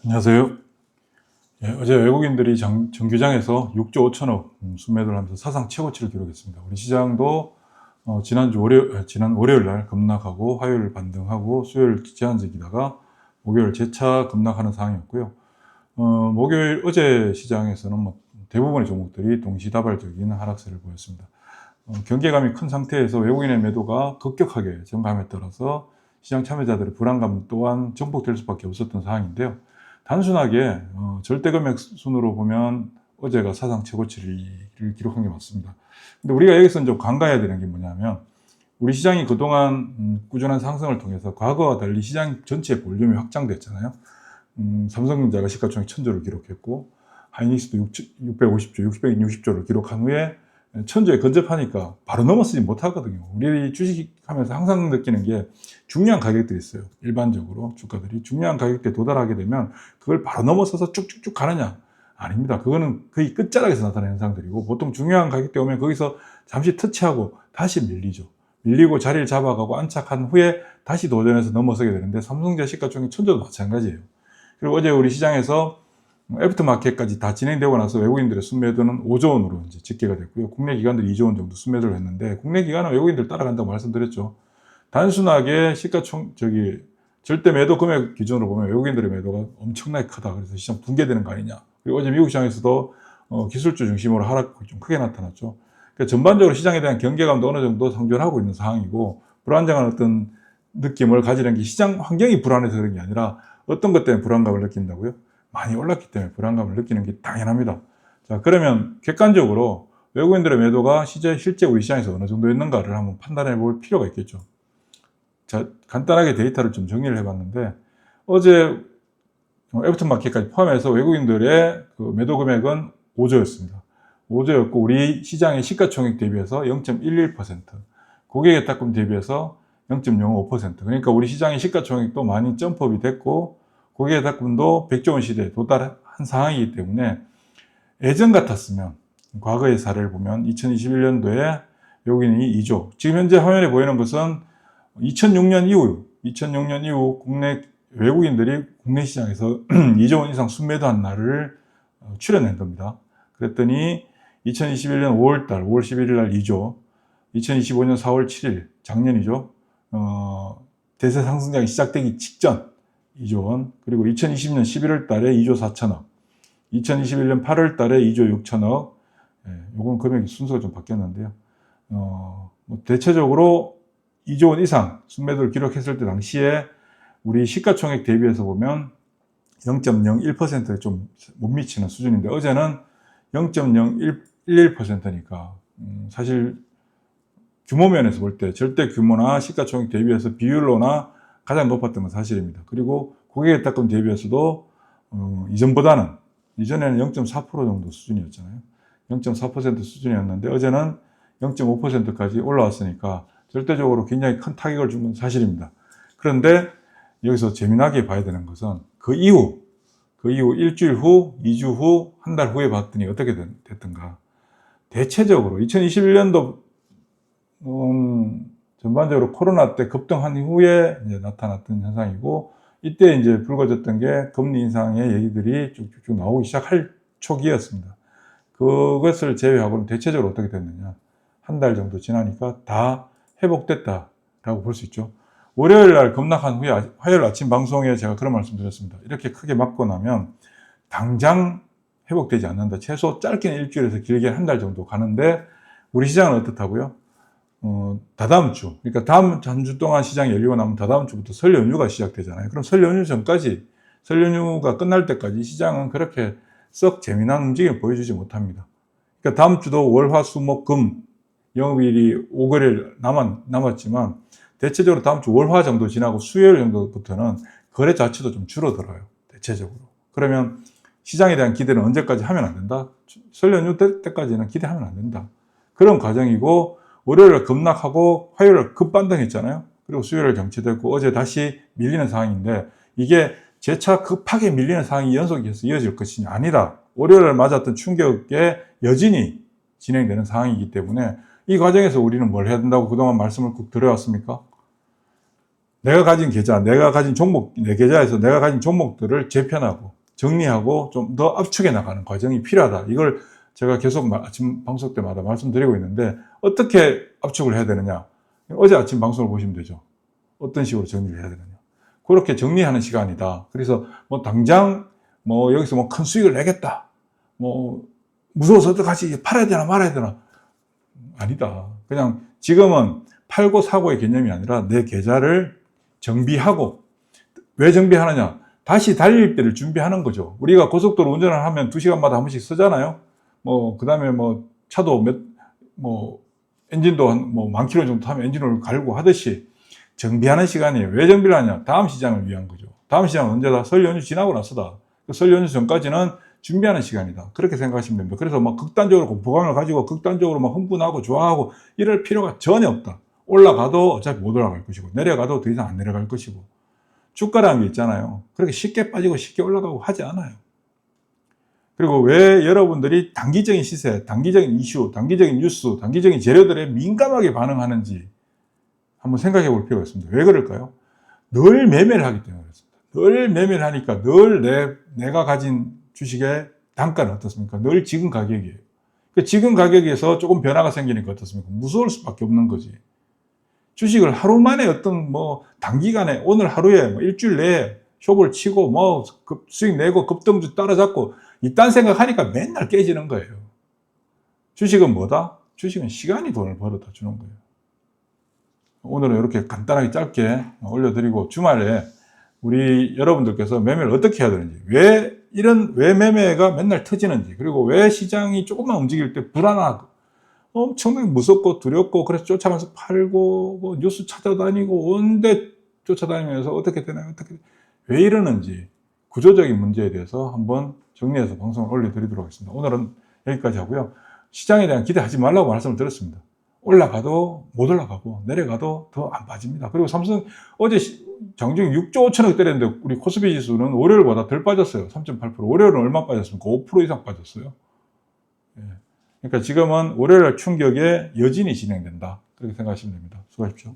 안녕하세요. 예, 어제 외국인들이 정규장에서 6조 5천억 순매도를 하면서 사상 최고치를 기록했습니다. 우리 시장도 지난 월요일 날 급락하고 화요일 반등하고 수요일 제한적이다가 목요일 재차 급락하는 상황이었고요. 목요일 어제 시장에서는 대부분의 종목들이 동시다발적인 하락세를 보였습니다. 경계감이 큰 상태에서 외국인의 매도가 급격하게 증감에 따라서 시장 참여자들의 불안감 또한 증폭될 수밖에 없었던 상황인데요. 단순하게 절대금액 순으로 보면 어제가 사상 최고치를 기록한 게 맞습니다. 근데 우리가 여기서 좀 간과해야 되는 게 뭐냐면, 우리 시장이 그동안 꾸준한 상승을 통해서 과거와 달리 시장 전체의 볼륨이 확장됐잖아요. 삼성전자가 시가총액 1000조를 기록했고, 하이닉스도 650조, 660조를 기록한 후에 1000조에 근접하니까 바로 넘어서지 못하거든요. 우리 주식하면서 항상 느끼는 게, 중요한 가격들이 있어요. 일반적으로 주가들이 중요한 가격대에 도달하게 되면 그걸 바로 넘어서서 쭉쭉쭉 가느냐? 아닙니다. 그거는 거의 끝자락에서 나타나는 현상들이고, 보통 중요한 가격대 오면 거기서 잠시 터치하고 다시 밀리죠. 밀리고 자리를 잡아가고 안착한 후에 다시 도전해서 넘어서게 되는데, 삼성전자 시가총액 1000조도 마찬가지예요. 그리고 어제 우리 시장에서 애프터마켓까지 다 진행되고 나서 외국인들의 순매도는 5조 원으로 이제 집계가 됐고요. 국내 기관들이 2조 원 정도 순매도를 했는데, 국내 기관은 외국인들 따라간다고 말씀드렸죠. 단순하게 절대 매도 금액 기준으로 보면 외국인들의 매도가 엄청나게 크다. 그래서 시장 붕괴되는 거 아니냐. 그리고 어제 미국 시장에서도 기술주 중심으로 하락이 좀 크게 나타났죠. 그러니까 전반적으로 시장에 대한 경계감도 어느 정도 상존하고 있는 상황이고, 불안정한 어떤 느낌을 가지는 게 시장 환경이 불안해서 그런 게 아니라 어떤 것 때문에 불안감을 느낀다고요? 많이 올랐기 때문에 불안감을 느끼는 게 당연합니다. 자, 그러면 객관적으로 외국인들의 매도가 실제 우리 시장에서 어느 정도였는가를 한번 판단해 볼 필요가 있겠죠. 자, 간단하게 데이터를 좀 정리를 해봤는데, 어제 애프터마켓까지 포함해서 외국인들의 그 매도 금액은 5조였습니다. 5조였고, 우리 시장의 시가총액 대비해서 0.11%, 고객예탁금 대비해서 0.05%. 그러니까 우리 시장의 시가총액도 많이 점프업이 됐고, 고객예탁금도 100조 원 시대에 도달한 상황이기 때문에, 예전 같았으면, 과거의 사례를 보면 2021년도에 외국인이 2조, 지금 현재 화면에 보이는 것은 2006년 이후 외국인들이 국내 시장에서 2조 원 이상 순매도한 날을 추려낸 겁니다. 그랬더니 2021년 5월 11일 날 2조, 2025년 4월 7일, 작년이죠. 대세 상승장이 시작되기 직전 2조 원, 그리고 2020년 11월 달에 2조 4천억, 2021년 8월 달에 2조 6천억, 요건 금액이 순서가 좀 바뀌었는데요. 대체적으로 2조 원 이상 순매도를 기록했을 때 당시에 우리 시가총액 대비해서 보면 0.01%에 좀 못 미치는 수준인데, 어제는 0.011%니까 사실 규모 면에서 볼 때 절대 규모나 시가총액 대비해서 비율로나 가장 높았던 건 사실입니다. 그리고 고객예탁금 대비해서도 이전에는 0.4% 정도 수준이었잖아요. 0.4% 수준이었는데 어제는 0.5%까지 올라왔으니까 절대적으로 굉장히 큰 타격을 준 건 사실입니다. 그런데 여기서 재미나게 봐야 되는 것은 그 이후 일주일 후, 2주 후, 한 달 후에 봤더니 어떻게 됐던가. 대체적으로 2021년도 전반적으로 코로나 때 급등한 후에 이제 나타났던 현상이고, 이때 이제 불거졌던 게 금리 인상의 얘기들이 쭉쭉쭉 나오기 시작할 초기였습니다. 그것을 제외하고는 대체적으로 어떻게 됐느냐. 한 달 정도 지나니까 다 회복됐다라고 볼 수 있죠. 월요일 날 급락한 후에 화요일 아침 방송에 제가 그런 말씀 드렸습니다. 이렇게 크게 맞고 나면 당장 회복되지 않는다. 최소 짧게는 일주일에서 길게 한 달 정도 가는데, 우리 시장은 어떻다고요? 다다음 주, 그러니까 다음 한 주 동안 시장이 열리고 나면 다다음 주부터 설 연휴가 시작되잖아요. 그럼 설 연휴 전까지, 설 연휴가 끝날 때까지 시장은 그렇게 썩 재미난 움직임을 보여주지 못합니다. 그러니까 다음 주도 월, 화, 수, 목, 금 영업일이 5거래일 남았지만, 대체적으로 다음 주 월, 화 정도 지나고 수요일 정도부터는 거래 자체도 좀 줄어들어요. 대체적으로. 그러면 시장에 대한 기대는 언제까지 하면 안 된다? 설 연휴 때까지는 기대하면 안 된다. 그런 과정이고, 월요일에 급락하고 화요일에 급반등했잖아요. 그리고 수요일에 정체됐고 어제 다시 밀리는 상황인데, 이게 재차 급하게 밀리는 상황이 연속해서 이어질 것이냐? 아니다. 월요일에 맞았던 충격에 여진이 진행되는 상황이기 때문에, 이 과정에서 우리는 뭘 해야 된다고 그동안 말씀을 꼭 드려왔습니까? 내가 가진 종목, 내 계좌에서 내가 가진 종목들을 재편하고 정리하고 좀 더 압축해 나가는 과정이 필요하다. 이걸 제가 계속 아침 방송 때마다 말씀드리고 있는데 어떻게 압축을 해야 되느냐. 어제 아침 방송을 보시면 되죠. 어떤 식으로 정리를 해야 되느냐. 그렇게 정리하는 시간이다. 그래서 뭐 당장 뭐 여기서 뭐 큰 수익을 내겠다. 뭐 무서워서 어떡하지? 팔아야 되나 말아야 되나? 아니다. 그냥 지금은 팔고 사고의 개념이 아니라 내 계좌를 정비하고, 왜 정비하느냐? 다시 달릴 때를 준비하는 거죠. 우리가 고속도로 운전을 하면 2시간마다 한 번씩 쓰잖아요. 뭐, 그 다음에 뭐, 차도 엔진도 한 뭐, 10,000km 정도 타면 엔진을 갈고 하듯이 정비하는 시간이에요. 왜 정비를 하냐? 다음 시장을 위한 거죠. 다음 시장은 언제다? 설 연휴 지나고 나서다. 설 연휴 전까지는 준비하는 시간이다. 그렇게 생각하시면 됩니다. 그래서 막 극단적으로 공포감을 가지고 극단적으로 막 흥분하고 좋아하고 이럴 필요가 전혀 없다. 올라가도 어차피 못 올라갈 것이고, 내려가도 더 이상 안 내려갈 것이고, 주가라는 게 있잖아요. 그렇게 쉽게 빠지고 쉽게 올라가고 하지 않아요. 그리고 왜 여러분들이 단기적인 시세, 단기적인 이슈, 단기적인 뉴스, 단기적인 재료들에 민감하게 반응하는지 한번 생각해 볼 필요가 있습니다. 왜 그럴까요? 늘 매매를 하기 때문에 그렇습니다. 늘 매매를 하니까 늘 내가 가진 주식의 단가는 어떻습니까? 늘 지금 가격이에요. 그 지금 가격에서 조금 변화가 생기니까 어떻습니까? 무서울 수밖에 없는 거지. 주식을 하루 만에 어떤 뭐 단기간에 오늘 하루에 뭐 일주일 내에 쇼를 치고 뭐 수익 내고 급등주 따라잡고 이딴 생각하니까 맨날 깨지는 거예요. 주식은 뭐다? 주식은 시간이 돈을 벌어다 주는 거예요. 오늘은 이렇게 간단하게 짧게 올려드리고, 주말에 우리 여러분들께서 매매를 어떻게 해야 되는지, 왜 매매가 맨날 터지는지, 그리고 왜 시장이 조금만 움직일 때 불안하고 엄청나게 무섭고 두렵고 그래서 쫓아가면서 팔고 뭐 뉴스 찾아다니고 온데 쫓아다니면서 어떻게 되나요? 왜 이러는지 구조적인 문제에 대해서 한번 정리해서 방송을 올려드리도록 하겠습니다. 오늘은 여기까지 하고요. 시장에 대한 기대하지 말라고 말씀을 드렸습니다. 올라가도 못 올라가고 내려가도 더 안 빠집니다. 그리고 삼성 어제 장중 6조 5천억 때렸는데 우리 코스피 지수는 월요일보다 덜 빠졌어요. 3.8%. 월요일은 얼마 빠졌습니까? 5% 이상 빠졌어요. 예. 그러니까 지금은 월요일 충격의 여진이 진행된다. 그렇게 생각하시면 됩니다. 수고하십시오.